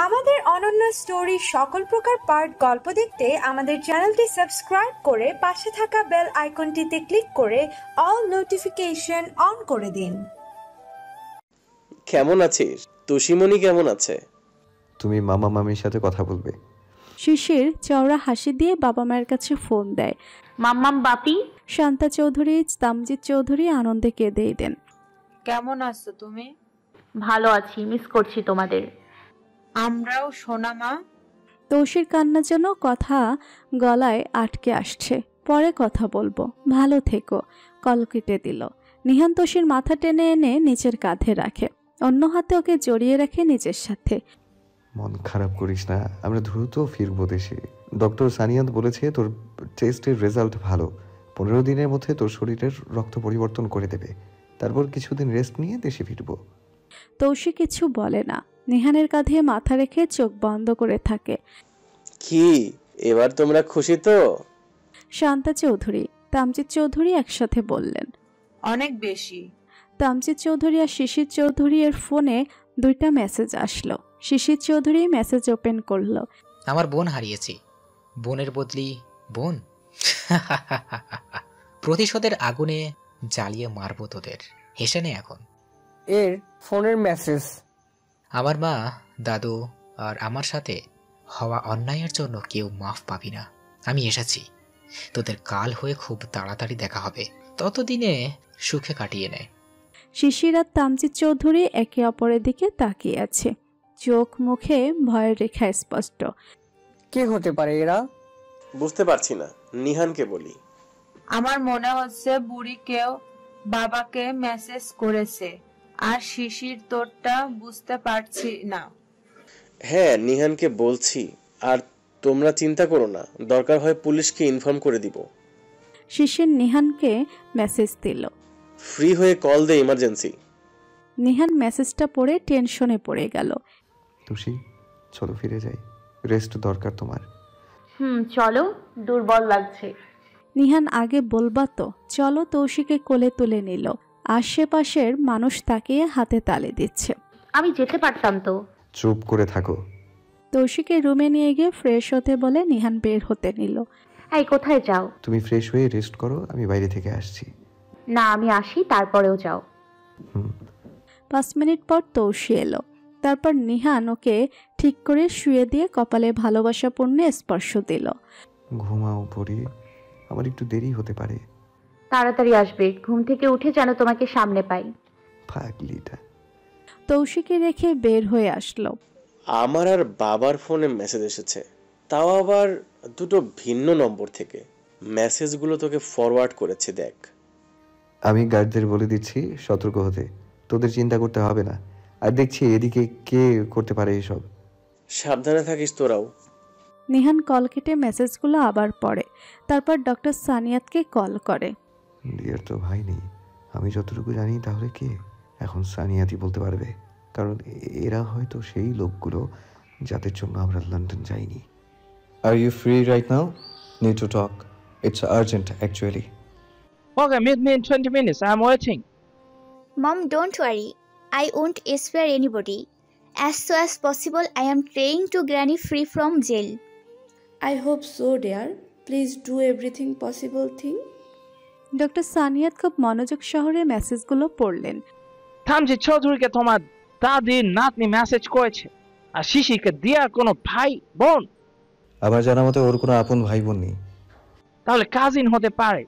আমাদের অনন্য স্টোরি সকল প্রকার পার্ট গল্প দেখতে আমাদের চ্যানেলটি সাবস্ক্রাইব করে পাশে থাকা বেল আইকনটিতে ক্লিক করে অল নোটিফিকেশন অন করে দিন। কেমন আছিস? তুষিমণি কেমন আছে? তুমি মামা মামির সাথে কথা বলবে। শিশির চওড়া হাসি দিয়ে বাবা মায়ের কাছে ফোন দেয়। মাম্মাম বাপি। শান্তা চৌধুরী, তামজিৎ চৌধুরী আনন্দে কেঁদেই দেন। কেমন আছো তুমি? ভালো আছি, মিস করছি তোমাদের। আমরাও, সোনা মা। তৌসির কান্না যেন কথা গলায় আটকে আসছে। পরে কথা বলবো, ভালো থেকো। কল কেটে দিল। নিহান তৌসির মাথা টেনে এনে নিচের কাঁধে রাখে, অন্য হাতে ওকে জড়িয়ে রাখে নিজের সাথে। মন খারাপ করিস না, আমরা দ্রুত ফিরবো দেশে। ডক্টর সানিয়াত বলেছে তোর টেস্টের রেজাল্ট ভালো, 15 দিনের মধ্যে তোর শরীরের রক্ত পরিবর্তন করে দেবে। তারপর কিছুদিন রেস্ট নিয়ে দেশে ফিরবো। তৌসি কিছু বলে না, নিহানের কাঁধে মাথা রেখে চোখ বন্ধ করে থাকে। কি এবার তোমরা খুশি তো? শান্তা চৌধুরী, তামজিৎ চৌধুরী একসাথে বললেন। অনেক বেশি। তামজিৎ চৌধুরী আর শিশির চৌধুরী এর ফোনে 2টা মেসেজ আসলো। শিশির চৌধুরী মেসেজ ওপেন করলো। আমার বোন হারিয়েছি, বোনের বদলি বোন। প্রতিশোধের আগুনে জ্বালিয়ে মারবো তোদের, হেসে নে এখন। এর ফোনের মেসেজ। আমার মা, দাদু আর আমার সাথে হওয়া অন্যায়ের জন্য কেউ মাফ পাবি না। আমি এসেছি, তোদের কাল হয়ে খুব তাড়াতাড়ি দেখা হবে, ততদিনে সুখে কাটিয়ে নেয়। শিশির আর তামজিৎ চৌধুরী একে অপরের দিকে তাকিয়ে আছে, চোখ মুখে ভয়ের রেখা স্পষ্ট। কে হতে পারে এরা? বুঝতে পারছি না, নিহানকে বলি। আমার মনে হচ্ছে বুড়ি কেউ বাবাকে মেসেজ করেছে, আর শিশির তোরটা বুঝতে পারছি না। হ্যাঁ, নিহানকে বলছি, আর তোমরা চিন্তা করো না, দরকার হয় পুলিশকে ইনফর্ম করে দিব। শিশির নিহানকে মেসেজ দিল। ফ্রি হয়ে কল দে, ইমার্জেন্সি। নিহান মেসেজটা পড়ে টেনশনে পড়ে গেল। তুষি, চলো ফিরে যাই, রেস্ট দরকার তোমার। চলো, দুর্বল লাগছে। নিহান আগে বলবা তো। চলো তৌসিকে কোলে তুলে নিল। আশেপাশের মানুষ তাকিয়ে হাতে তালি দিচ্ছে। আমি যেতে পারতাম তো। চুপ করে থাকো। তৌসিকে রুমে নিয়ে গিয়ে ফ্রেশ হতে বলে নিহান বের হতে নিল। এই কোথায় যাও? তুমি ফ্রেশ হয়ে রেস্ট করো, আমি বাইরে থেকে আসছি। না, আমি আসি, তারপরেও যাও। 5 মিনিট পর তৌসি এলো। তারপর নিহান ওকে ঠিক করে শুয়ে দিয়ে কপালে ভালোবাসাপূর্ণ স্পর্শ দিল। ঘুমাও পড়ি, আমার একটু দেরি হতে পারে। তাড়াতাড়ি আসবে, ঘুম থেকে উঠে যেন তোমাকে সামনে পাই। পাগলিটা। তৌসিকে রেখে বের হয়ে আসলো। আমার আর বাবার ফোনে মেসেজ এসেছে, তাও আবার 2টো ভিন্ন নম্বর থেকে। মেসেজগুলো তোকে ফরওয়ার্ড করেছে, দেখ। আমি গার্ডদের বলে দিচ্ছি সতর্ক হতে, তোদের চিন্তা করতে হবে না। আর দেখছি এদিকে কে করতে পারে এসব। সাবধানে থাকিস তোরাও। নিহান কল কেটে মেসেজগুলো আবার পড়ে। তারপর ডক্টর সানিয়াতকে কল করে। দিয়ার তো ভাই নেই, আমি যতটুকু জানি তাহলে কে? এখন সানিয়াতই বলতে পারবে, কারণ এরা হয়তো সেই লোকগুলো যাদের জন্য আমরা লন্ডন যাইনি। Are you free right now? Need to talk. It's urgent actually. Okay, meet me in 20 minutes. I'm waiting. Mom, don't worry. I won't spare anybody. As soon as possible, I am trying to Granny free from jail. I hope so, dear. Please do everything possible thing. Doctor Saniyat খুব মনোযোগ শহরে মেসেজগুলো পড়লেন। তামজিৎ চৌধুরীকে তোমার দাদির নাতনি message করেছে, আর শিশিরকে দিয়ার কোনো ভাই বোন। আবার জানা মতে ওর কোনো আপন ভাই বোন নেই। তাহলে কাজিন হতে পারে।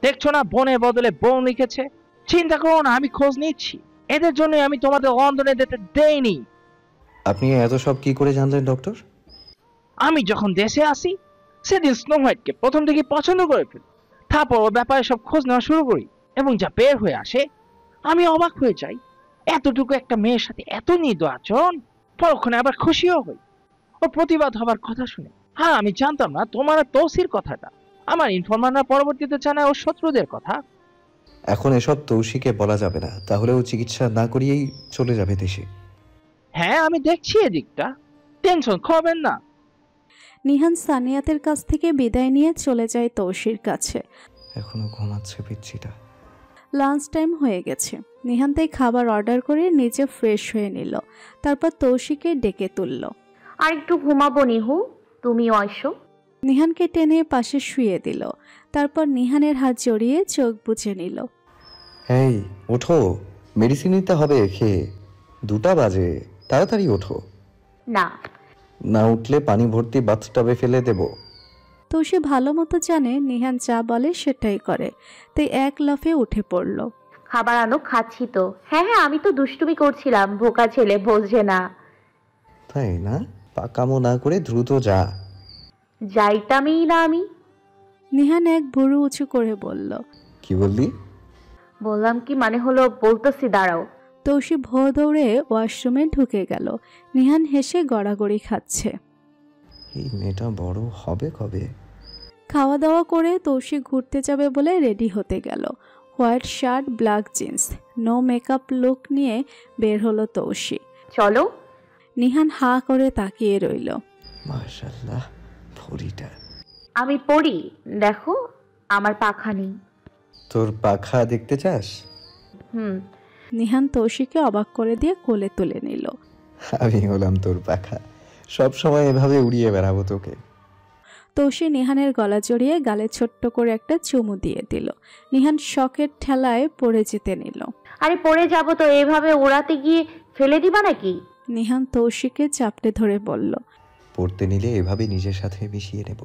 দেখছো না, বোনের বদলে বোন লিখেছে। চিন্তা করো না, আমি খোঁজ নিচ্ছি। এদের জন্য আমি তোমাদের লন্ডনে যেতে দেইনি। আপনি এত সব কি করে জানলেন ডক্টর? আমি যখন দেশে আসি সেদিন স্নো হোয়াইটকে প্রথম থেকে পছন্দ করে ফেলি, তারপর ওর ব্যাপারে সব খোঁজ নেওয়া শুরু করি, এবং যা বের হয়ে আসে আমি অবাক হয়ে যাই। এতটুকু একটা মেয়ের সাথে এত নির্দ আচরণ। পরক্ষণে আবার খুশিও হই ওর প্রতিবাদ হবার কথা শুনে। হ্যাঁ, আমি জানতাম না তোমার তৌসির কথাটা। আমার ইনফরমাররা পরবর্তীতে জানায় ওর শত্রুদের কথা। এখন এসব তৌসিকে বলা যাবে না, তাহলে ও চিকিৎসা না করিয়েই চলে যাবে দেশে। হ্যাঁ, আমি দেখছি এদিকটা, টেনশন করবেন না। নিহান সানিয়াতের কাছ থেকে বিদায় নিয়ে চলে যায় তৌসির কাছে। এখনো ঘুমাচ্ছে পিচ্ছিটা। লাঞ্চ টাইম হয়ে গেছে। নিহান তাই খাবার অর্ডার করে নিজে ফ্রেশ হয়ে নিল, তারপর তৌশিকে ডেকে তুলল। আর একটু ঘুমাবো নিহু, তুমিও আসো। নিহানকে টেনে পাশে শুয়ে দিল, তারপর নিহানের হাত জড়িয়ে চোখ বুজে নিল। এই ওঠো, মেডিসিন নিতে হবে খেয়ে, 2টা বাজে, তাড়াতাড়ি ওঠো। না। না উঠলে পানি ভর্তি বাথটাবে ফেলে দেব। তো সে ভালো মতো জানে নিহান যা বলে সেটাই করে, তাই এক লাফে উঠে পড়ল। খাবার আনো, খাচ্ছি তো। হ্যাঁ হ্যাঁ, আমি তো দুষ্টুমি করছিলাম, বোকা ছেলে বোঝে না। তাই না? পাকামো না করে দ্রুত যা। যাইতামই না আমি। নিহান এক ভুরু উঁচু করে বলল। কি বললি? বললাম কি মানে হলো বলতেছি, দাঁড়াও। তৌসি ভোর দৌড়ে ওয়াশরুমে ঢুকে গেল। নিহান হেসে গড়াগড়ি খাচ্ছে। এই মেয়েটা বড় হবে কবে? খাওয়া দাওয়া করে তৌসি ঘুরতে যাবে বলে রেডি হতে গেল। White shirt, black jeans, no makeup look নিয়ে বের হলো তৌসি। চলো। নিহান হা করে তাকিয়ে রইল। মাশাআল্লাহ, পরীটা। আমি পড়ি, দেখো আমার পাখা নেই। তোর পাখা দেখতে চাস? নিহান তৌসিকে অবাক করে দিয়ে কোলে তুলে নিল। আমি হলাম তোর পাখা, সব সময় এভাবে উড়িয়ে বেড়াবো তোকে। তৌসি নিহানের গলা জড়িয়ে গালে ছোট্ট করে একটা চুমু দিয়ে দিল। নিহান শখের ঠেলায় পড়ে যেতে নিল। আরে পড়ে যাব তো, এভাবে ওড়াতে গিয়ে ফেলে দিবা নাকি? নিহান তৌসিকে চাপটে ধরে বলল। পড়তে নিলে এভাবে নিজের সাথে মিশিয়ে নেব।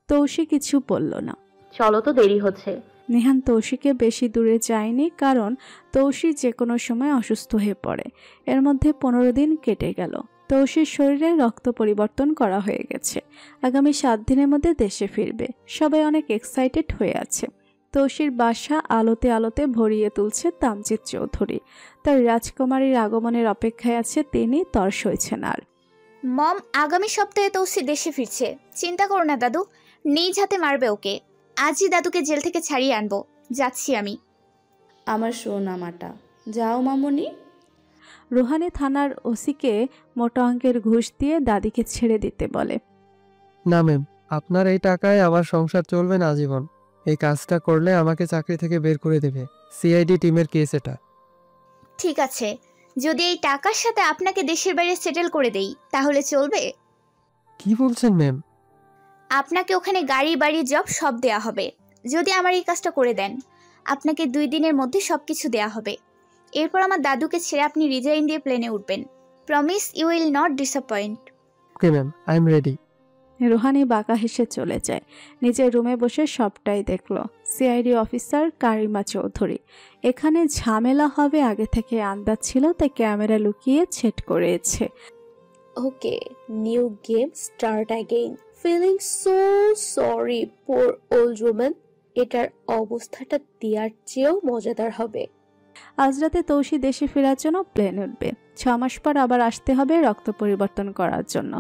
তৌসি কিছু বলল না। চলো তো, দেরি হচ্ছে। নিহান তৌসিকে বেশি দূরে যায়নি, কারণ তৌসি যে কোনো সময় অসুস্থ হয়ে পড়ে। এর মধ্যে 15 দিন কেটে গেল। তৌসির শরীরে রক্ত পরিবর্তন করা হয়ে গেছে। আগামী 7 দিনের মধ্যে দেশে ফিরবে। সবাই অনেক এক্সাইটেড হয়ে আছে। তৌসির বাসা আলোতে আলোতে ভরিয়ে তুলছে তামজিৎ চৌধুরী। তার রাজকুমারীর আগমনের অপেক্ষায় আছে তিনি, তর সইছেন আর। মম, আগামী সপ্তাহে তৌসি দেশে ফিরছে। চিন্তা করো না দাদু, নিজ হাতে মারবে ওকে। আজই দাদুকে জেল থেকে ছাড়িয়ে আনবো। যাচ্ছি আমি। আমার সোনা মাটা, যাও মামনি। রুহানি থানার ওসিকে মোটা অঙ্কের ঘুষ দিয়ে দাদিকে ছেড়ে দিতে বলে। না ম্যাম, আপনার এই টাকায় আমার সংসার চলবে না আজীবন। এই কাজটা করলে আমাকে চাকরি থেকে বের করে দেবে। সিআইডি টিমের কেস এটা। ঠিক আছে, যদি এই টাকার সাথে আপনাকে দেশের বাইরে সেটেল করে দেই তাহলে চলবে? কি বলছেন ম্যাম? আপনাকে ওখানে গাড়ি বাড়ি জব সব দেয়া হবে যদি আমার এই কাজটা করে দেন। আপনাকে 2 দিনের মধ্যে সবকিছু দেয়া হবে। এরপর আমার দাদুকে ছেড়ে আপনি রিজাইন দিয়ে প্লেনে উঠবেন। Promise you will not disappoint. Okay ma'am, I am ready. Ruhani বাঁকা হেসে চলে যায়। নিজের রুমে বসে সবটাই দেখল। CID officer Karima Chowdhury. এখানে ঝামেলা হবে আগে থেকে আন্দাজ ছিল, তাই ক্যামেরা লুকিয়ে সেট করেছে। Okay, new game start again. Feeling so sorry poor old woman. এটার অবস্থাটা দেওয়ার চেয়েও মজাদার হবে। আজ রাতে তৌসি দেশে ফেরার জন্য প্লেন উঠবে। 6 মাস পর আবার আসতে হবে রক্ত পরিবর্তন করার জন্য।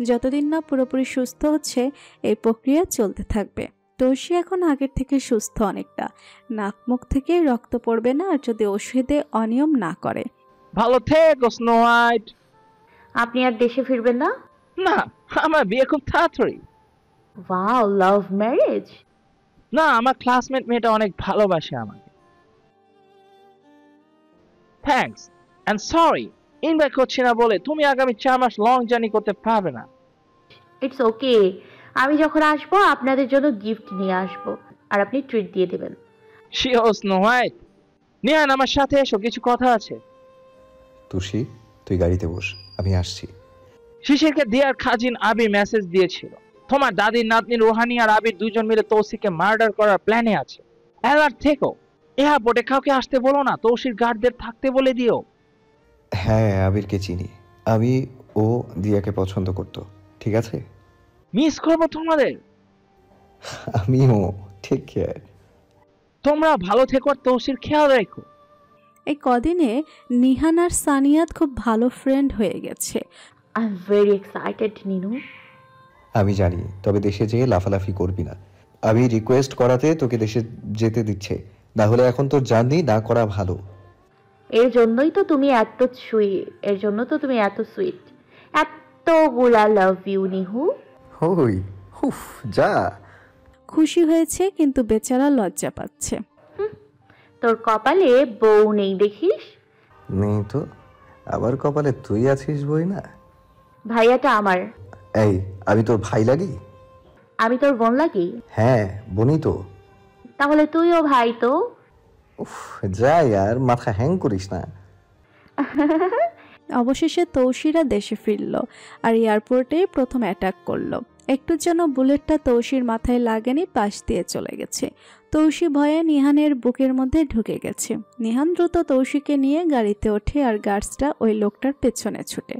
যতদিন না পুরোপুরি সুস্থ হচ্ছে এই প্রক্রিয়া চলতে থাকবে। তৌসি এখন আগের থেকে সুস্থ অনেকটা। নাক মুখ থেকে রক্ত পড়বে না আর যদি ওষুধে অনিয়ম না করে। ভালো থেকো স্নো হোয়াইট। আপনি আর দেশে ফিরবেন না? না, আমার বিয়ে খুব তাড়াতাড়ি। Wow, love marriage? না, আমার ক্লাসমেট মেয়েটা অনেক ভালোবাসে আমাকে। থ্যাঙ্কস এন্ড সরি, ইনভাইট করছি না বলে তুমি আগামী 4 মাস লং জার্নি করতে পারবে না। ইটস ওকে, আমি যখন আসবো আপনাদের জন্য গিফট নিয়ে আসবো আর আপনি ট্রিট দিয়ে দেবেন। Sure snow white. নিহান, আমার সাথে এসো, কিছু কথা আছে। তুষি, তুই গাড়িতে বস, আমি আসছি। শিশিরকে দিয়ার খাজিন আবির মেসেজ দিয়েছিল তোমার দাদির নাতনি রুহানি আর আবির 2 জন মিলে তৌসিকে মার্ডার করার প্ল্যানে আছে। অ্যালার্ট থেকো। এয়ারপোর্টে কাউকে আসতে বলো না, তৌসির গার্ডদের থাকতে বলে দিও। হ্যাঁ, আবিরকে চিনি আমি, ও দিয়াকে পছন্দ করত। ঠিক আছে, মিস করবো তোমাদের। আমিও। Take care. তোমরা ভালো থেকো আর তৌসির খেয়াল রেখো। এই কদিনে নিহান আর সানিয়াত খুব ভালো ফ্রেন্ড হয়ে গেছে। I am very excited Ninu. আমি জানি, তবে দেশে যেয়ে লাফালাফি করবি না। আমি রিকোয়েস্ট করাতে তোকে দেশে যেতে দিচ্ছে, না হলে এখন তোর জার্নি না করা ভালো। এর জন্যই তো তুমি এত সুইট, এর জন্য তো তুমি এত সুইট, এতগুলা লাভ ইউ নিহু। হই হুফ, যা। খুশি হয়েছে কিন্তু বেচারা লজ্জা পাচ্ছে। তোর কপালে বউ নেই দেখিস? নেই তো, আবার কপালে তুই আছিস বই না। ভাইয়াটা আমার। এই, আমি তোর ভাই লাগি? আমি তোর বোন লাগি? হ্যাঁ, বোনই তো। তাহলে তুইও ভাই তো। উফ, যাই আর মাথা হ্যাং করিস না। অবশেষে তৌসিরা দেশে ফিরল আর এয়ারপোর্টে প্রথম অ্যাটাক করলো। একটুর জন্য বুলেটটা তৌসির মাথায় লাগেনি, পাশ দিয়ে চলে গেছে। তৌসি ভয়ে নিহানের বুকের মধ্যে ঢুকে গেছে। নিহান দ্রুত তৌসিকে নিয়ে গাড়িতে ওঠে আর গার্ডসরা ওই লোকটার পেছনে ছুটে।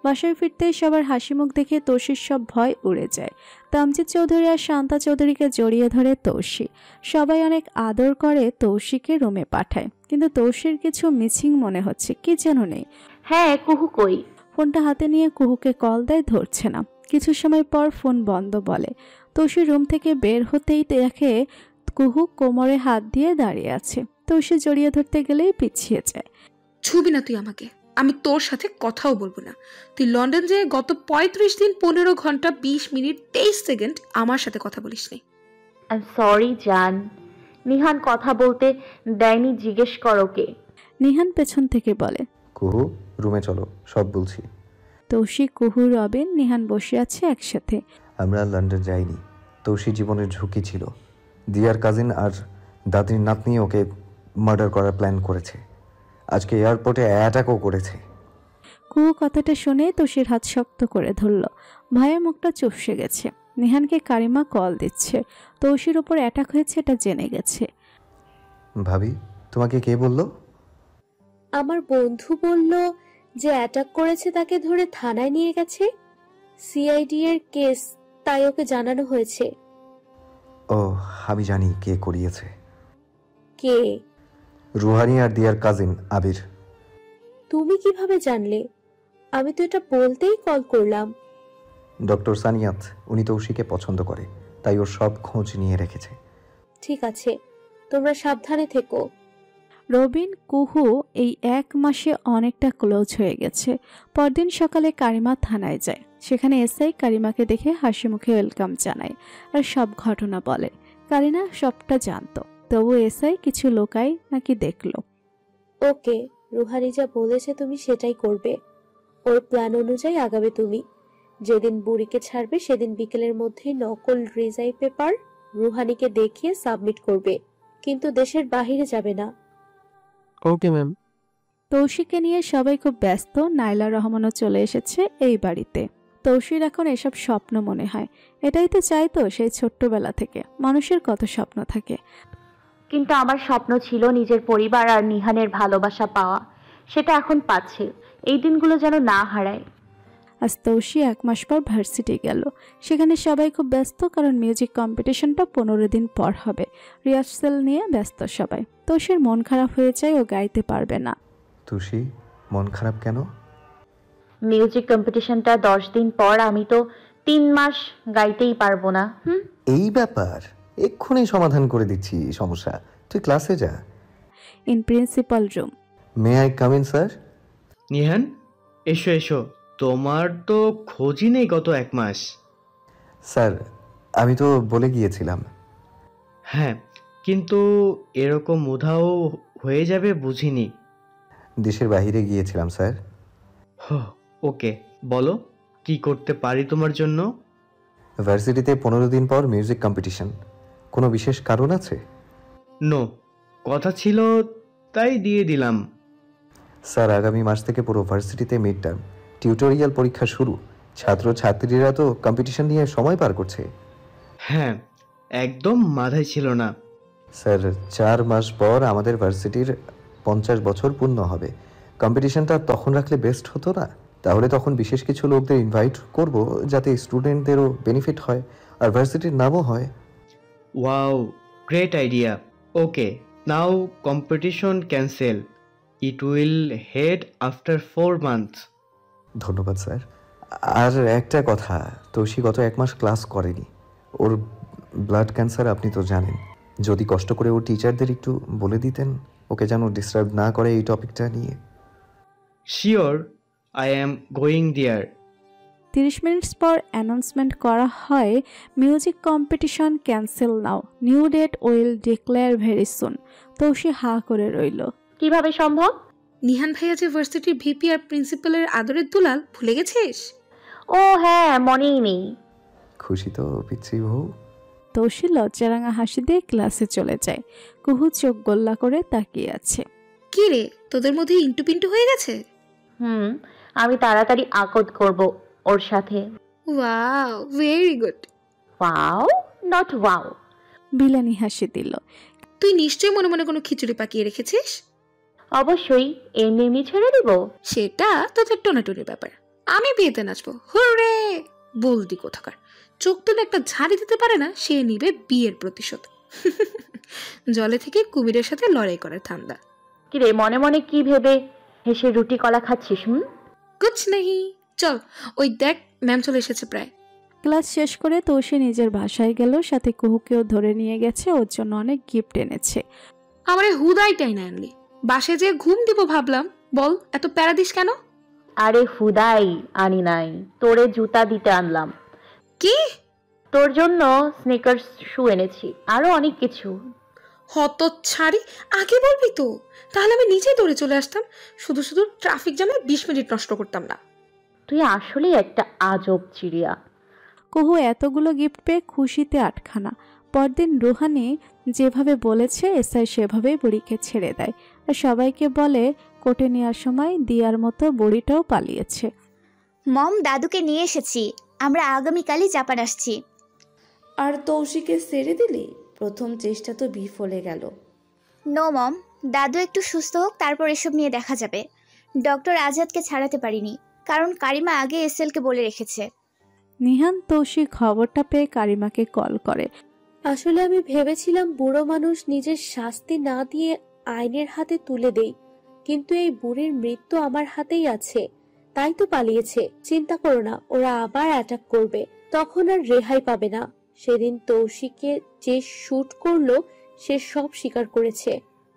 বাসায় ফিরতেই সবার হাসি মুখ দেখে তৌসির সব ভয় উড়ে যায়। তামজিদ চৌধুরী আর শান্তা চৌধুরীকে জড়িয়ে ধরে তৌসি। সবাই অনেক আদর করে তৌসিকে রুমে পাঠায়, কিন্তু তৌসির কিছু মিসিং মনে হচ্ছে, কি যেন নেই। হ্যাঁ, কুহু কই? ফোনটা হাতে নিয়ে কুহুকে কল দেয়, ধরছে না। কিছু সময় পর ফোন বন্ধ বলে। তৌসি রুম থেকে বের হতেই দেখে কুহু কোমরে হাত দিয়ে দাঁড়িয়ে আছে। তৌসি জড়িয়ে ধরতে গেলেই পিছিয়ে যায়। ছুবি না তুই আমাকে, আমি তোর সাথে কথাও বলবো না। তুই লন্ডন যেয়ে গত 35 দিন 15 ঘন্টা 20 মিনিট 23 সেকেন্ড আমার সাথে কথা বলিস নি। আই এম সরি জান, নিহান কথা বলতে দেয়নি, জিজ্ঞেস করো কে। নিহান পেছন থেকে বলে, কুহু, রুমে চলো, সব বলছি। তৌসি, কুহু, রবিন, নিহান বসে আছে একসাথে। আমরা লন্ডন যাইনি। তৌসি জীবনের ঝুঁকি ছিল। দিয়ার কাজিন আর দাদির নাতনি ওকে মার্ডার করার প্ল্যান করেছে। আজকে এয়ারপোর্টে অ্যাটাকও করেছে। কুহু কথাটা শুনে তৌসির হাত শক্ত করে ধরল। ভয়ে মুখটা চুপসে গেছে। নিহানকে কারিমা কল দিচ্ছে। তৌসির উপর অ্যাটাক হয়েছে এটা জেনে গেছে। ভাবি, তোমাকে কে বললো? আমার বন্ধু বলল যে অ্যাটাক করেছে তাকে ধরে থানায় নিয়ে গেছে। সিআইডি এর কেস, তাই ওকে জানানো হয়েছে। ও, আমি জানি কে করিয়েছে। কে? রুহানি আর দিয়ার কাজিন আবির। তুমি কিভাবে জানলে? আমি তো এটা বলতেই কল করলাম। ডক্টর সানিয়াত, উনি তৌসিকে পছন্দ করে, তাই ওর সব খোঁজ নিয়ে রেখেছে। ঠিক আছে, তোমরা সাবধানে থেকো। রবিন, কুহু এই 1 মাসে অনেকটা ক্লোজ হয়ে গেছে। পরদিন সকালে কারিমা থানায় যায়। সেখানে এসআই কারিমাকে দেখে হাসি মুখে ওয়েলকাম জানায় আর সব ঘটনা বলে। কারিনা সবটা জানতো, তবু এসআই কিছু লোকাই নাকি দেখলো। ওকে, রুহানি যা বলেছে তুমি সেটাই করবে। ওর প্ল্যান অনুযায়ী আগাবে তুমি। যেদিন বুড়িকে ছাড়বে সেদিন বিকেলের মধ্যেই নকল রিজাই পেপার রুহানিকে দেখিয়ে সাবমিট করবে, কিন্তু দেশের বাহিরে যাবে না। Okay ma'am. তৌসিকে নিয়ে সবাই খুব ব্যস্ত। নাইলা রহমানও চলে এসেছে এই বাড়িতে। তৌসির এখন এসব স্বপ্ন মনে হয়। এটাই তো চাইতো সেই ছোট্টবেলা থেকে। মানুষের কত স্বপ্ন থাকে, কিন্তু আমার স্বপ্ন ছিল নিজের পরিবার আর নিহানের ভালোবাসা পাওয়া। সেটা এখন পাচ্ছে। এই দিনগুলো যেন না হারায়। আজ তৌসি 1 মাস পর ভার্সিটি গেল। সেখানে সবাই খুব ব্যস্ত, কারণ মিউজিক কম্পিটিশনটা 15 দিন পর হবে। রিহার্সাল নিয়ে ব্যস্ত সবাই। তৌসির মন খারাপ হয়ে যায়, ও গাইতে পারবে না। তুষি, মন খারাপ কেন? মিউজিক কম্পিটিশনটা 10 দিন পর, আমি তো 3 মাস গাইতেই পারবো না। এই ব্যাপার এক্ষুনি সমাধান করে দিচ্ছি সমস্যা। তুই ক্লাসে যা। In principal room. May I come in sir? Nihan, এসো এসো। তোমার তো খোঁজই নেই গত 1 মাস। স্যার, আমি তো বলে গিয়েছিলাম। হ্যাঁ, কিন্তু এরকম উধাও হয়ে যাবে বুঝিনি। দেশের বাইরে গিয়েছিলাম স্যার। ওকে, বলো কি করতে পারি তোমার জন্য? ভার্সিটিতে 15 দিন পর মিউজিক কম্পিটিশন। কোনো বিশেষ কারণ আছে? নো, কথা ছিল তাই দিয়ে দিলাম। স্যার, আগামী মাস থেকে পুরো ভার্সিটিতে মিড টার্ম, টিউটোরিয়াল পরীক্ষা শুরু। ছাত্র ছাত্রীরা তো কম্পিটিশন নিয়ে সময় পার করছে। হ্যাঁ, একদম মাথায় ছিল না। স্যার, 4 মাস পর আমাদের ভার্সিটির 50 বছর পূর্ণ হবে। কম্পিটিশনটা তখন রাখলে বেস্ট হতো না? তাহলে তখন বিশেষ কিছু লোকদের ইনভাইট করব, যাতে স্টুডেন্টদেরও বেনিফিট হয় আর ভার্সিটির নামও হয়। Wow, great idea. Okay, now competition cancel. It will head after 4 months. ধন্যবাদ স্যার। আর একটা কথা, তৌসি গত 1 মাস ক্লাস করেনি। ওর ব্লাড ক্যান্সার, আপনি তো জানেন। যদি কষ্ট করে ওর টিচারদের একটু বলে দিতেন, ওকে যেন ডিস্টার্ব না করে এই টপিকটা নিয়ে। Sure, I am going there. 30 minute পর অ্যানাউন্সমেন্ট করা হয়, music competition cancel now, new date will declare very soon. Tousi হা করে রইল। কিভাবে সম্ভব? নিহান ভাইয়া যে ভার্সিটির ভিপি আর প্রিন্সিপালের আদরের দুলাল, ভুলে গেছিস? ও হ্যাঁ, মনেই নেই। খুশি তো পিচ্ছি বউ? তৌসি লজ্জারাঙা হাসি দিয়ে ক্লাসে চলে যায়। কুহু চোখ গোল্লা করে তাকিয়ে আছে। কি রে, তোদের মধ্যে ইন্টু পিন্টু হয়ে গেছে? আমি তাড়াতাড়ি আকদ করব ওর সাথে। Wow, very good. Wow not wow. বিলানি হাসি দিল। তুই নিশ্চয়ই মনে মনে কোনো খিচুড়ি পাকিয়ে রেখেছিস। অবশ্যই, এমনি এমনি ছেড়ে দিব? সেটা তোদের টোনাটুনির ব্যাপার। আমি বিয়েতে নাচবো, হুররে। বলদি কোথাকার, চোখ তুলে একটা ঝাড়ি দিতে পারে না, সে নিবে বিয়ের প্রতিশোধ। জলে থেকে কুমিরের সাথে লড়াই করার ধান্দা। কিরে, মনে মনে কি ভেবে হেসে রুটি কলা খাচ্ছিস? কুছ নেই, চল। ওই দেখ, ম্যাম চলে এসেছে প্রায়। ক্লাস শেষ করে তৌসি নিজের বাসায় গেল, সাথে কুহুকেও ধরে নিয়ে গেছে, ওর জন্য অনেক গিফট এনেছে। আমারে হুদাইটাই না আনলি, বাসে যে ঘুম দিব ভাবলাম। বল, এত প্যারা দিস কেন? আরে হুদাই আনি নাই, তোরে জুতা দিতে আনলাম। কি? তোর জন্য স্নিকার্স শু এনেছি, আরো অনেক কিছু। হতচ্ছাড়ি, আগে বলবি তো, তাহলে আমি নিজে দৌড়ে চলে আসতাম। শুধু শুধু ট্রাফিক জ্যামে 20 মিনিট নষ্ট করতাম না। তুই আসলেই একটা আজব চিড়িয়া। কুহু এতগুলো গিফট পেয়ে খুশিতে আটখানা। পরদিন রুহানি যেভাবে বলেছে এসআই সেভাবেই বুড়িকে ছেড়ে দেয়, আর সবাইকে বলে কোর্টে নেওয়ার সময় দিয়ার মতো বুড়িটাও পালিয়েছে। মম, দাদুকে নিয়ে এসেছি, আমরা আগামীকালই জাপান আসছি। আর তৌসিকে ছেড়ে দিলি? প্রথম চেষ্টা তো বিফলে গেল। নো মম, দাদু একটু সুস্থ হোক, তারপর এসব নিয়ে দেখা যাবে। ডক্টর আজাদকে ছাড়াতে পারিনি, কারণ কারিমা আগে এসএলকে বলে রেখেছে। নিহান তৌসি খবরটা পেয়ে কারিমাকে কল করে। আসলে আমি ভেবেছিলাম বুড়ো মানুষ নিজের শাস্তি না দিয়ে আইনের হাতে তুলে দেই, কিন্তু এই বুড়ির মৃত্যু আমার হাতেই আছে, তাই তো পালিয়েছে। চিন্তা করো না, ওরা আবার অ্যাটাক করবে, তখন আর রেহাই পাবে না। সেদিন তৌসিকে যে শুট করলো সে সব স্বীকার করেছে।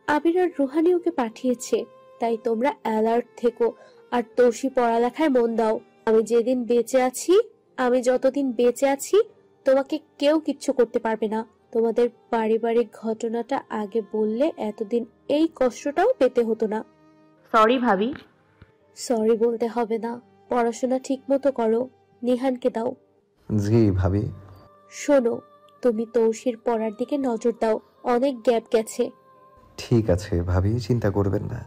আবির আর রুহানি ওকে পাঠিয়েছে, তাই তোমরা অ্যালার্ট থেকো আর তৌসি পড়ালেখায় মন দাও। আমি যতদিন বেঁচে আছি তোমাকে কেউ কিচ্ছু করতে পারবে না। তোমাদের পারিবারিক ঘটনাটা আগে বললে এতদিন এই কষ্টটাও পেতে হতো না। সরি ভাবি। সরি বলতে হবে না, পড়াশোনা ঠিক মতো করো। নিহানকে দাও। জি ভাবি। শোনো, তুমি তৌসির পড়ার দিকে নজর দাও, অনেক গ্যাপ গেছে। ঠিক আছে ভাবি, চিন্তা করবেন না।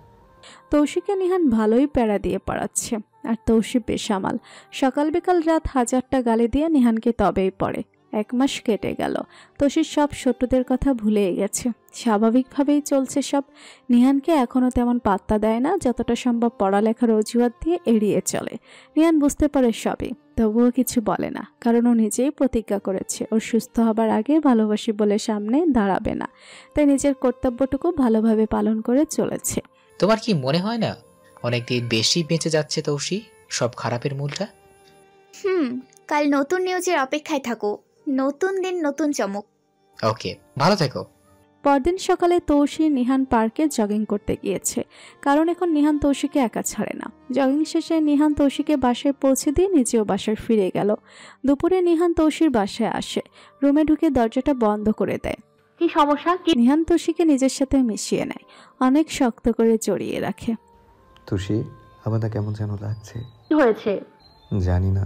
তৌসিকে নিহান ভালোই প্যারা দিয়ে পড়াচ্ছে, আর তৌসি বেসামাল। সকাল বিকাল রাত 1000টা গালি দিয়ে নিহানকে তবেই পড়ে। 1 মাস কেটে গেল, তৌসির সব ছোটদের কথা ভুলেই গেছে, স্বাভাবিকভাবেই চলছে সব। নিহানকে এখনও তেমন পাত্তা দেয় না, যতটা সম্ভব পড়ালেখার অজুহাত দিয়ে এড়িয়ে চলে। নিহান বুঝতে পারে সবই, তবুও কিছু বলে না, কারণ ও নিজেই প্রতিজ্ঞা করেছে ওর সুস্থ হবার আগে ভালোবাসি বলে সামনে দাঁড়াবে না, তাই নিজের কর্তব্যটুকু ভালোভাবে পালন করে চলেছে। তোমার কি মনে হয় না অনেকদিন বেশি বেঁচে যাচ্ছে তৌসি? সব খারাপের মূলটা। কাল নতুন নিউজের অপেক্ষায় থাকো। নতুন দিন, নতুন চমক। ওকে, ভালো থেকো। পরদিন সকালে তৌসি নিহান পার্কে জগিং করতে গিয়েছে, কারণ এখন নিহান তৌসিকে একা ছাড়ে না। জগিং শেষে নিহান তৌসিকে বাসায় পৌঁছে দিয়ে নিজেও বাসায় ফিরে গেল। দুপুরে নিহান তৌসির বাসায় আসে, রুমে ঢুকে দরজাটা বন্ধ করে দেয়। কি সমস্যা? নিহান তৌসিকে নিজের সাথে মিশিয়ে নেয়, অনেক শক্ত করে জড়িয়ে রাখে। তৌসি, আমার না কেমন যেন লাগছে। কি হয়েছে? জানি না,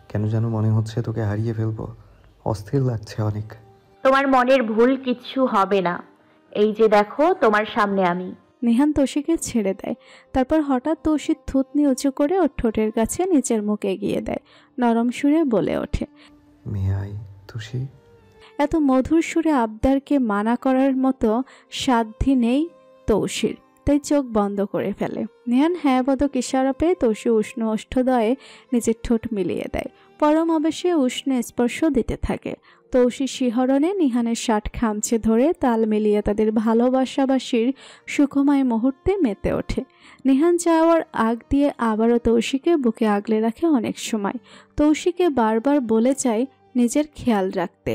কেন যেন মনে হচ্ছে তোকে হারিয়ে ফেলবো। অস্থির লাগছে অনেক। তোমার মনের ভুল কিচ্ছু হবে না, এই যে দেখো তোমার সামনে আমি। নিহান তৌসিকে ছেড়ে দেয়, তারপর হঠাৎ তৌসির থুতনি উঁচু করে ওর ঠোঁটের কাছে নিচের মুখ এগিয়ে দেয়, নরম সুরে বলে ওঠে, মেয়াই তৌসি। এত মধুর সুরে আবদারকে মানা করার মতো সাধ্যি নেই তৌসির, তাই চোখ বন্ধ করে ফেলে। নিহান হ্যাঁ বদক ইশারা পেয়ে তৌসি উষ্ণ ওষ্ঠদয়ে নিজের ঠোঁট মিলিয়ে দেয়, পরম আবেশে উষ্ণ স্পর্শ দিতে থাকে। তৌসি শিহরণে নিহানের শার্ট খামচে ধরে তাল মিলিয়ে তাদের ভালোবাসাবাসীর সুখময় মুহূর্তে মেতে ওঠে। নিহান যাওয়ার আগ দিয়ে আবারও তৌসিকে বুকে আগলে রাখে অনেক সময়। তৌসিকে বারবার বলে চায় নিজের খেয়াল রাখতে,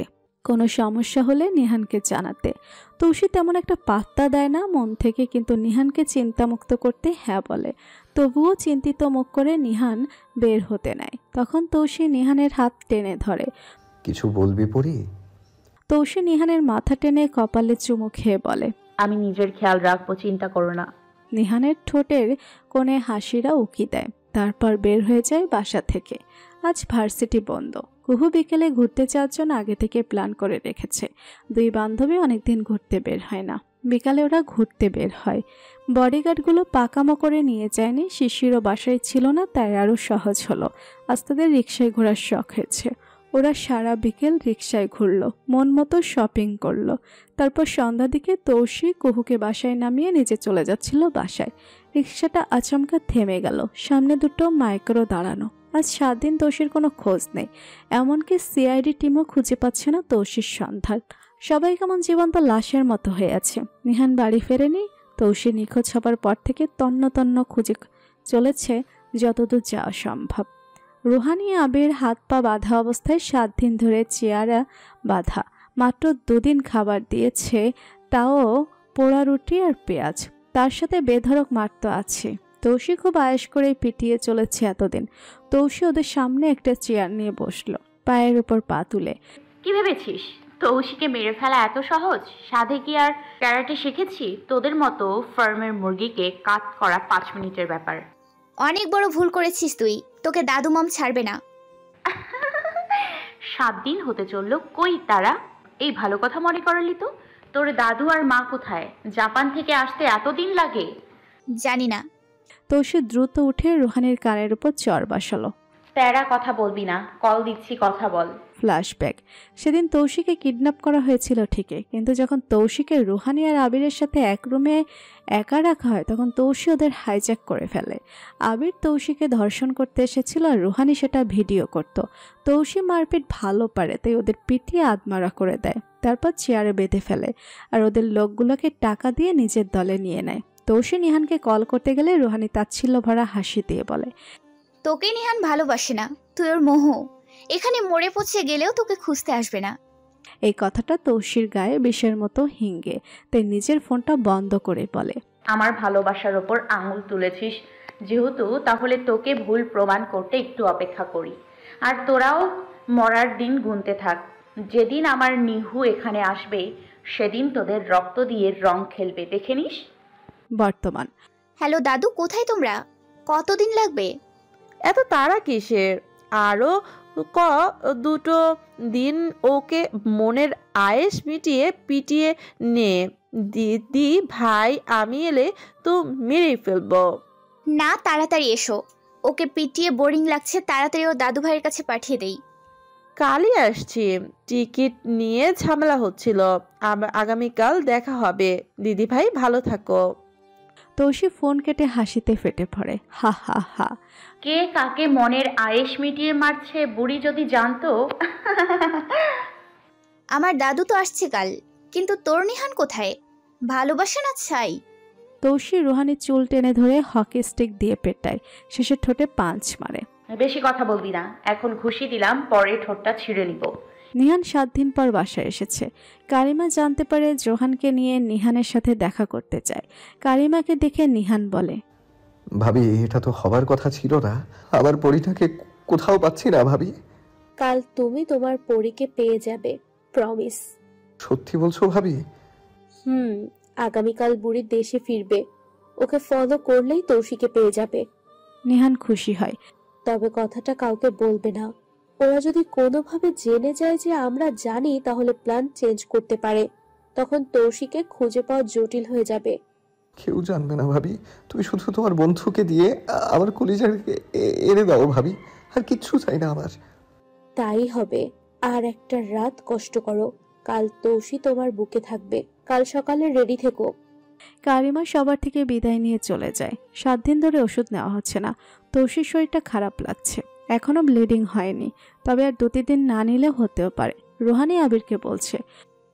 কোনো সমস্যা হলে নিহানকে জানাতে। তৌসি তেমন একটা পাত্তা দেয় না মন থেকে, কিন্তু নিহানকে চিন্তামুক্ত করতে হ্যাঁ বলে। তবুও চিন্তিত মুখ করে নিহান বের হতে নেয়। তখন তৌসি নিহানের হাত টেনে ধরে। কিছু বলবি পরি? তৌসি নিহানের মাথা টেনে কপালে চুমু খেয়ে বলে, আমি নিজের খেয়াল রাখবো, চিন্তা করো না। নিহানের ঠোঁটের কোণে হাসিরা উকি দেয়, তারপর বের হয়ে যায় বাসা থেকে। আজ ভার্সিটি বন্ধ। কুহু বিকেলে ঘুরতে যাওয়ার জন্য আগে থেকে প্ল্যান করে রেখেছে। দুই বান্ধবী অনেকদিন ঘুরতে বের হয় না। বিকালে ওরা ঘুরতে বের হয়। বডিগার্ডগুলো পাকামো করে নিয়ে যায়নি। শিশিরও বাসায় ছিল না, তাই আরও সহজ হলো। আজ তাদের রিক্সায় ঘোরার শখ হয়েছে। ওরা সারা বিকেল রিক্সায় ঘুরলো, মন মতো শপিং করলো। তারপর সন্ধ্যা দিকে তৌসি কুহুকে বাসায় নামিয়ে নিজে চলে যাচ্ছিল বাসায়। রিক্সাটা আচমকা থেমে গেল। সামনে দুটো মাইক্রো দাঁড়ানো। আজ 7 দিন তৌসির কোনো খোঁজ নেই। এমনকি সিআইডি টিমও খুঁজে পাচ্ছে না তৌসির সন্ধান। সবাই কেমন জীবন্ত লাশের মতো হয়ে আছে। নিহান বাড়ি ফেরেনি। তৌসি নিখোঁজ হবার পর থেকে তন্ন তন্ন খুঁজে চলেছে যতদূর যাওয়া সম্ভব। রুহানি আবির হাত পা বাঁধা অবস্থায় 7 দিন ধরে চেয়ারে বাঁধা। মাত্র 2 দিন খাবার দিয়েছে, তাও পোড়া রুটি আর পেঁয়াজ। তার সাথে বেধড়ক মার তো আছে। তৌসি খুব আয়েশ করে পিটিয়ে চলেছে এতদিন। তৌসি ওদের সামনে একটা চেয়ার নিয়ে বসলো, পায়ের উপর পা তুলে। কি ভেবেছিস তৌসিকে মেরে ফেলা এত সহজ? সাধে কি আর ক্যারাটে শিখেছি? তোদের মতো ফার্মের মুরগিকে কাট করা 5 মিনিটের ব্যাপার। অনেক বড় ভুল করেছিস তুই। তোকে দাদু মম ছাড়বে না। 7 দিন হতে চললো, কই তারা? এই ভালো কথা মনে করালি তো। তোর দাদু আর মা কোথায়? জাপান থেকে আসতে এতদিন লাগে? জানি না। তৌসি দ্রুত উঠে রুহানির কানের উপর চর বসালো। তেরা কথা বলবি না, কল দিচ্ছি, কথা বল। ফ্ল্যাশব্যাক। সেদিন তৌসিকে কিডন্যাপ করা হয়েছিল ঠিকই, কিন্তু যখন তৌসিকে রুহানি আর আবিরের সাথে এক রুমে একা রাখা হয় তখন তৌসি ওদের হাইজ্যাক করে ফেলে। আবির তৌসিকে ধর্ষণ করতে এসেছিল আর রুহানি সেটা ভিডিও করত। তৌসি মারপিট ভালো পারে, তাই ওদের পিটিয়ে আদমারা করে দেয়। তারপর চেয়ারে বেঁধে ফেলে আর ওদের লোকগুলোকে টাকা দিয়ে নিজের দলে নিয়ে নেয়। তৌসি নিহানকে কল করতে গেলে রুহানি তাচ্ছিল্য ভরা হাসি দিয়ে বলে, তোকে নিহান ভালোবাসে না, তুই ওর মোহ। এখানে মরে পচে গেলেও তোকে খুঁজতে আসবে না। এই কথাটা তৌসির গায়ে বিষের মতো হিঙ্গে, তাই নিজের ফোনটা বন্ধ করে বলে, আমার ভালোবাসার ওপর আঙুল তুলেছিস যেহেতু, তাহলে তোকে ভুল প্রমাণ করতে একটু অপেক্ষা করি। আর তোরাও মরার দিন গুনতে থাক। যেদিন আমার নিহু এখানে আসবে সেদিন তোদের রক্ত দিয়ে রং খেলবে, দেখে নিস। বর্তমান। হ্যালো দাদু, কোথায় তোমরা? কতদিন লাগবে? এত তাড়া কিসের? আরো দুটো দিন ওকে মনের আয়েশ মিটিয়ে পিটিয়ে নে। দিদি ভাই আমি এলে তো মেরে ফেলবো। না, তাড়াতাড়ি এসো। ওকে পিটিয়ে বোরিং লাগছে, তাড়াতাড়ি ও দাদু ভাইয়ের কাছে পাঠিয়ে দেই। কালই আসছি। টিকিট নিয়ে ঝামেলা হচ্ছিল। আগামীকাল দেখা হবে। দিদি ভাই ভালো থাকো। তৌসি ফোন কেটে হাসিতে ফেটে পড়ে, হা হা হা। কে কাকে মনের আয়েশ মিটিয়ে মারছে বুড়ি যদি জানতো। আমার দাদু তো আসছে কাল, কিন্তু তোর নিহান কোথায়? ভালোবাসে না ছাই? তৌসি রুহানির চুল টেনে ধরে হকি স্টিক দিয়ে পেটায়, শেষে ঠোঁটে পাঁচ মারে। বেশি কথা বলবি না, এখন ঘুষি দিলাম, পরে ঠোঁটটা ছিঁড়ে নিব। নিহান 7 দিন পর বাসায় এসেছে। কারিমা জানতে পারে জোহানকে নিয়ে নিহানের সাথে দেখা করতে চায়। কারিমাকে দেখে নিহান বলে, ভাবি এটা তো হবার কথা ছিল না। আবার পরিটাকে কোথাও পাচ্ছি না ভাবি। কাল তুমি তোমার পরীকে পেয়ে যাবে, প্রমিস। সত্যি বলছো ভাবি? আগামীকাল বুড়ি দেশে ফিরবে। ওকে ফলো করলেই তৌসিকে পেয়ে যাবে। নিহান খুশি হয়। তবে কথাটা কাউকে বলবে না। ওরা যদি কোনোভাবে জেনে যায় যে আমরা জানি, তাহলে প্ল্যান চেঞ্জ করতে পারে। তখন তৌসিকে খুঁজে পাওয়া জটিল হয়ে যাবে। কেউ জানবে না ভাবি। তুমি শুধু তোমার বন্ধুকে দিয়ে আমার কলিজাকে এনে দাও ভাবি, আর কিচ্ছু চাই না আমার। তাই হবে। আর একটা রাত কষ্ট করো। কাল তৌসি তোমার বুকে থাকবে। কাল সকালে রেডি থেকো। কারিমা সবার থেকে বিদায় নিয়ে চলে যায়। 7 দিন ধরে ওষুধ নেওয়া হচ্ছে না। তৌসির শরীরটা খারাপ লাগছে। এখনো ব্লিডিং হয়নি, তবে আর 2-3 দিন না নিলেও হতেও পারে। রুহানি আবিরকে বলছে,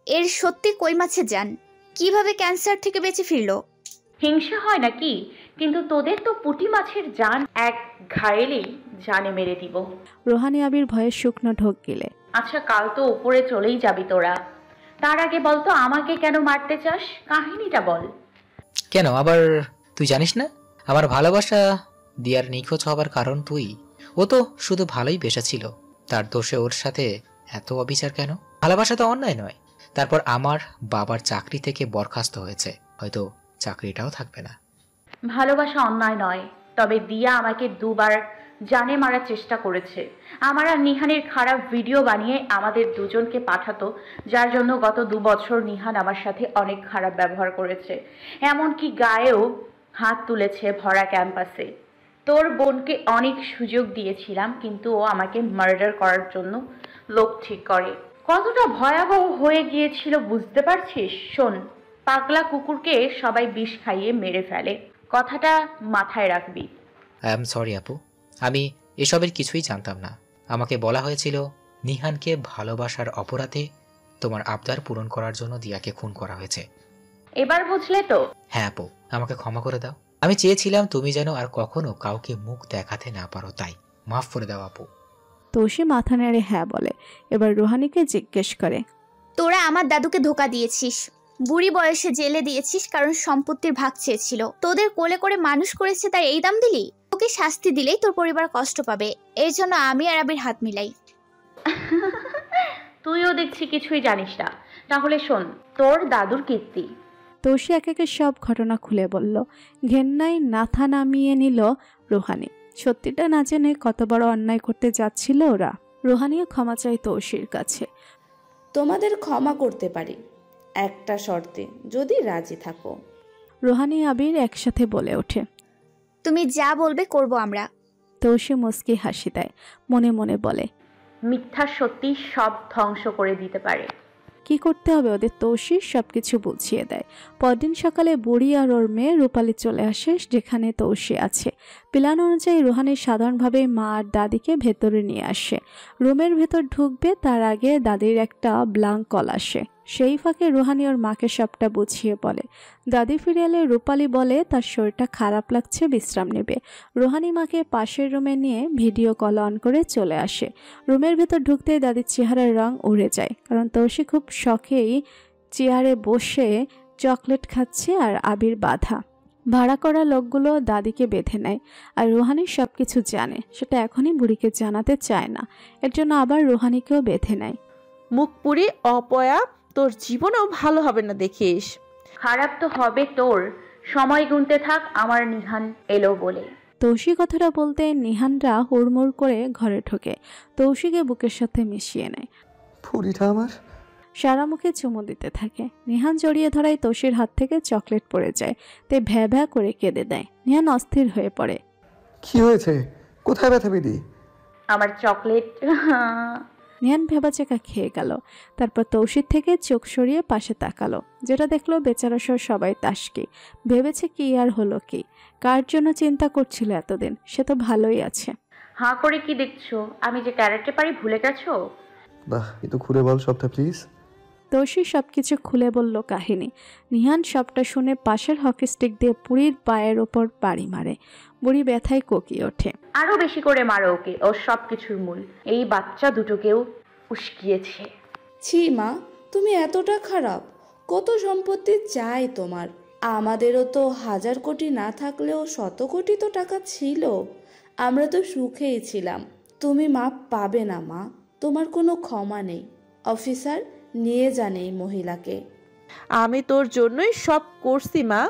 এর সত্যি কই মাছের জান কিভাবে ক্যান্সার থেকে বেঁচে ফিরলো? হিংসা হয় নাকি? কিন্তু তোদের তো পুঁটি মাছের জান এক ঘায়েলেই জানে মেরে দিব। রুহানি আবির ভয়ে শুকনো ঢোক গিলে, আচ্ছা কাল তো উপরে চলেই যাবি তোরা, তার আগে বলতো আমাকে কেন মারতে চাস, কাহিনীটা বল। কেন আবার? তুই জানিস না আমার ভালোবাসা দিয়ার নিখোঁজ হবার কারণ তুই? ও তো শুধু ভালোই বেসেছিল, তার দোষে ওর সাথে এত অবিচার কেন? ভালোবাসা তো অন্যায় নয়। তারপর আমার বাবার চাকরি থেকে বরখাস্ত হয়েছে, হয়তো চাকরিটাও থাকবে না। ভালোবাসা অন্যায় নয়, তবে দিয়া আমাকে দুবার জানে মারার চেষ্টা করেছে। আমার আর নিহানের খারাপ ভিডিও বানিয়ে আমাদের দুজনকে পাঠাতো, যার জন্য গত 2 বছর নিহান আমার সাথে অনেক খারাপ ব্যবহার করেছে, এমনকি গায়েও হাত তুলেছে ভরা ক্যাম্পাসে। তোর বোনকে অনেক সুযোগ দিয়েছিলাম, কিন্তু ও আমাকে মার্ডার করার জন্য লোক ঠিক করে। কতটা ভয়াবহ হয়ে গিয়েছিল বুঝতে পারছিস? শোন, পাগলা কুকুরকে সবাই বিষ খাইয়ে মেরে ফেলে, কথাটা মাথায় রাখবি। আই এম সরি আপু, আমি এসবের কিছুই জানতাম না। আমাকে বলা হয়েছিল নিহানকে ভালোবাসার অপরাধে তোমার আবদার পূরণ করার জন্য দিয়াকে খুন করা হয়েছে। এবার বুঝলে তো? হ্যাঁ আপু, আমাকে ক্ষমা করে দাও। আমি চেয়েছিলাম তুমি যেন আর কখনো কাউকে মুখ দেখাতে না পারো, তাই মাফ করে দাও আপু। তোষি মাথা নেড়ে হ্যাঁ বলে। এবার রুহানিকে জিজ্ঞেস করে, তোরা আমার দাদুকে ধোকা দিয়েছিস, বুড়ি বয়সে জেলে দিয়েছিস কারণ সম্পত্তির ভাগ চেয়েছিল। তোদের কোলে করে মানুষ করেছে, তাই এই দাম দিলি? তোকে শাস্তি দিলেই তোর পরিবার কষ্ট পাবে, এর জন্য আমি আর আবির হাত মিলাই। তুইও দেখছি কিছুই জানিস না। তাহলে শোন, তোর দাদুর কীর্তি। তোষি এক একে সব ঘটনা খুলে বলল। ঘেন্নায় মাথা নামিয়ে নিল রুহানি। সত্যিটা না জেনে কত বড় অন্যায় করতে যাচ্ছিল ওরা। রুহানিও ক্ষমা চাই তোষির কাছে। তোমাদের ক্ষমা করতে পারি, একটা শর্তে, যদি রাজি থাকো। রুহানি আবির একসাথে বলে ওঠে, তুমি যা বলবে করব আমরা। তোষি মুস্কি হাসি দেয়, মনে মনে বলে, মিথ্যা সত্যি সব ধ্বংস করে দিতে পারে। কি করতে হবে ওদের তোষি সবকিছু বুঝিয়ে দেয়। পরদিন সকালে বুড়ি আর ওর মেয়ে রূপালী চলে আসে যেখানে তোষি আছে। প্ল্যান অনুযায়ী রুহানি সাধারণভাবে মা আর দাদিকে ভেতরে নিয়ে আসে। রুমের ভেতর ঢুকবে তার আগে দাদির একটা ব্লাঙ্ক কল আসে। সেই ফাঁকে রুহানি ওর মাকে সবটা বুঝিয়ে বলে। দাদি ফিরে এলে রূপালী বলে তার শরীরটা খারাপ লাগছে, বিশ্রাম নেবে। রুহানি মাকে পাশের রুমে নিয়ে ভিডিও কল অন করে চলে আসে। রুমের ভেতর ঢুকতেই দাদির চেহারার রং উড়ে যায়, কারণ তোষি খুব শখেই চেয়ারে বসে চকলেট খাচ্ছে আর আবির বাধা। ভাড়া করা লোকগুলো দাদিকে বেঁধে নেয়, আর রুহানি সব কিছু জানে, সেটা এখনই বুড়িকে জানাতে চায় না। এর জন্য আবার রুহানিকেও বেঁধে নেয়। মুখ পুরি অপয়া, তোর জীবনেও ভালো হবে না দেখিস। খারাপ তো হবে তোর, সময় গুনতে থাক আমার নিহান এলো বলে। তৌসি কথাটা বলতে নিহানরা হুড়মুড় করে ঘরে ঢোকে। তৌসিকে বুকের সাথে মিশিয়ে নেয়। ফুরিটা আমার। সারা মুখে চুমু দিতে থাকে। নিহান জড়িয়ে ধরায় তৌসির হাত থেকে চকলেট পড়ে যায়, তাই ভ্যা ভ্যা করে কেঁদে দেয়। নিহান অস্থির হয়ে পড়ে। কি হয়েছে? কোথায় ব্যথা পেলি? আমার চকলেট। নিহান ভেবাচেকা খেয়ে গেল। তারপর তৌসির থেকে চোখ সরিয়ে পাশে তাকালো। যেটা দেখলো বেচারা সহ সবাই তাসকি। ভেবেছে কি আর হলো কি, কার জন্য চিন্তা করছিল এতদিন, সে তো ভালোই আছে। হাঁ করে কি দেখছো? আমি যে ক্যারেটে পারি ভুলে গেছো? বাহ, একটু খুলে বল সবটা প্লিজ। তৌসি সবকিছু খুলে বলল কাহিনী। নিহান সবটা শুনে পাশের হকি স্টিক দিয়ে বুড়ির পায়ের ওপর বাড়ি মারে। বুড়ি ব্যথায় কোকিয়ে ওঠে। আরো বেশি করে মারো ওকে, ও সব কিছুর মূল। এই বাচ্চা দুটোকেও উস্কিয়েছে। ছি মা, তুমি এতটা খারাপ? কত সম্পত্তি চাই তোমার? আমাদেরও তো 1000 কোটি না থাকলেও 100 কোটি তো টাকা ছিল। আমরা তো সুখেই ছিলাম। তুমি মাপ পাবে না মা, তোমার কোনো ক্ষমা নেই। অফিসার, নিয়ে যান এই মহিলাকে। আমি তোর জন্যই সব করছি মা।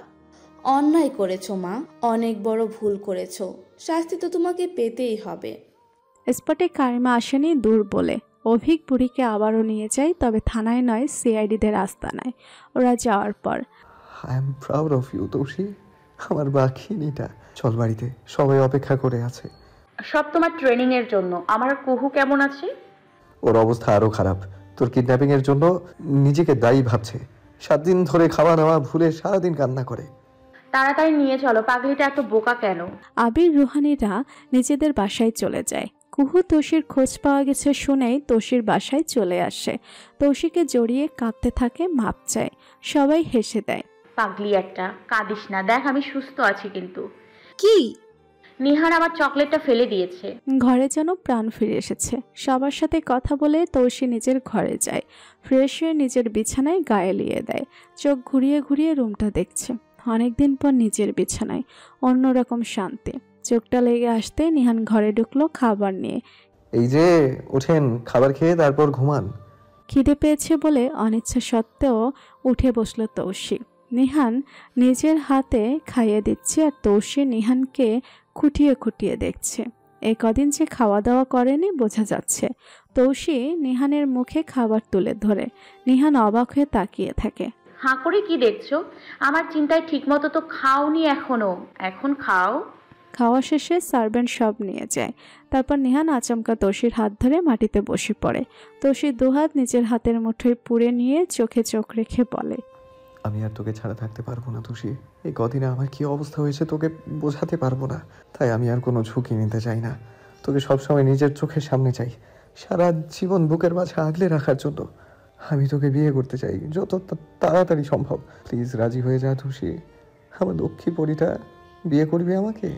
অন্যায় করেছো মা, অনেক বড় ভুল করেছো, শাস্তি তো তোমাকে পেতেই হবে। স্পটে কারিমা আসেনি দূর বলে অভিক বুড়িকে আবারও নিয়ে যায়, তবে থানায় নয়, সিআইডিদের আস্তানায়। ওরা যাওয়ার পর, I am proud of you Tousi, আমার বাকিনিটা। চল বাড়িতে, সবাই অপেক্ষা করে আছে। সব তোমার ট্রেনিং এর জন্য। আমার কুহু কেমন আছে? ওর অবস্থা আরো খারাপ। তোর কিডন্যাপিং এর জন্য নিজেকে দায়ী ভাবছে। 7 দিন ধরে খাওয়া নেওয়া ভুলে সারাদিন কান্না করে। তাড়াতাড়ি নিয়ে চলো, পাগলিটা এত বোকা কেন? আবির রুহানিরা নিজেদের বাসায় চলে যায়। কুহু তৌসির খোঁজ পাওয়া গেছে শুনেই তৌসির বাসায় চলে আসে। তৌসিকে জড়িয়ে কাঁদতে থাকে, মাপ চায়। সবাই হেসে দেয়। পাগলি একটা, কাঁদিস না, দেখ আমি সুস্থ আছি। কিন্তু কি নিহান আমার চকলেটটা ফেলে দিয়েছে। ঘরে যেন প্রাণ ফিরে এসেছে। সবার সাথে কথা বলে তৌসি নিজের ঘরে যায়। ফ্রেশ হয়ে নিজের বিছানায় গায়ে লিয়ে দেয়। চোখ ঘুরিয়ে ঘুরিয়ে রুমটা দেখছে। অনেকদিন পর নিজের বিছানায় অন্যরকম শান্তি। চোখটা লেগে আসতে নিহান ঘরে ঢুকলো খাবার নিয়ে। এই যে ওঠেন, খাবার খেয়ে তারপর ঘুমান। খিদে পেয়েছে বলে অনিচ্ছা সত্ত্বেও উঠে বসলো তৌসি। নিহান নিজের হাতে খাইয়ে দিচ্ছে আর তৌসি নিহানকে খুঁটিয়ে খুঁটিয়ে দেখছে। এই কদিন যে খাওয়া দাওয়া করেনি বোঝা যাচ্ছে। তৌসি নিহানের মুখে খাবার তুলে ধরে। নিহান অবাক হয়ে তাকিয়ে থাকে। হাঁ করে কি দেখছো? আমার চিন্তায় ঠিকমতো তো খাওনি এখনো, এখন খাও। খাওয়া শেষে সার্ভেন্ট সব নিয়ে যায়। তারপর নিহান আচমকা তৌসির হাত ধরে মাটিতে বসে পড়ে। তৌসি দুহাত নিজের হাতের মুঠোয় পুড়ে নিয়ে চোখে চোখ রেখে বলে, আমি আর তোকে ছাড়া থাকতে পারবো না তুষি। এই কদিনে আমার কি অবস্থা হয়েছে তোকে বোঝাতে পারবো না। তাই আমি আর কোনো ঝুঁকি নিতে চাই না। তোকে সবসময় নিজের চোখের সামনে চাই, সারা জীবন বুকের মাঝে আগলে রাখার জন্য। আমি তোকে বিয়ে করতে চাই যত তাড়াতাড়ি সম্ভব। প্লিজ রাজি হয়ে যা তুষি। আমার লক্ষ্মী পরীটা, বিয়ে করবি আমাকে?